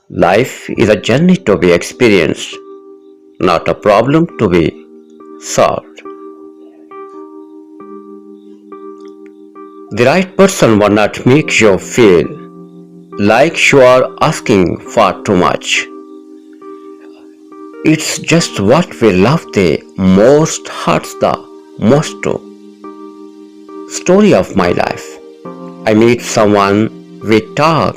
Life is a journey to be experienced, not a problem to be solved. The right person will not make you feel like you are asking for too much. It's just what we love the most hurts the most too. Story of my life. I meet someone, we talk,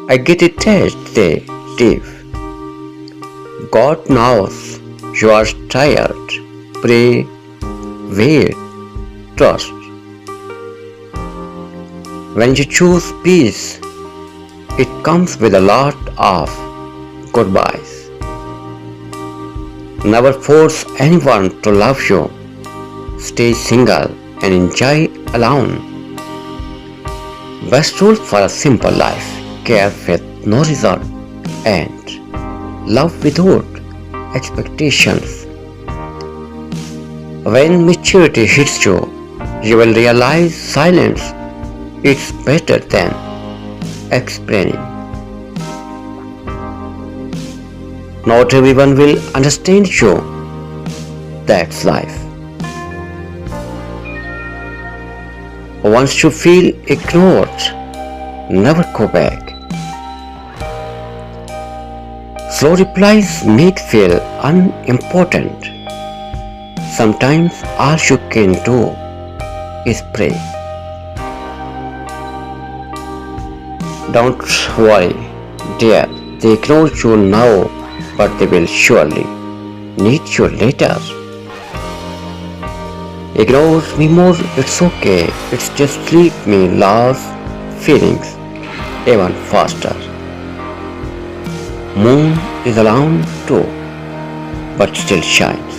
I get a taste, they leave. God knows you are tired. Pray, wait, trust. When you choose peace, it comes with a lot of goodbyes. Never force anyone to love you. Stay single and enjoy alone. Best rule for a simple life: care with no result and love without expectations. When maturity hits you, you will realize silence is better than explaining. Not everyone will understand you. That's life. Once you feel ignored, never go back. Slow replies make feel unimportant. Sometimes all you can do is pray. Don't worry, dear. They ignore you now, but they will surely need you later. Ignore me more, it's okay. It's just leave me love feelings even faster. Moon is around too, but still shines.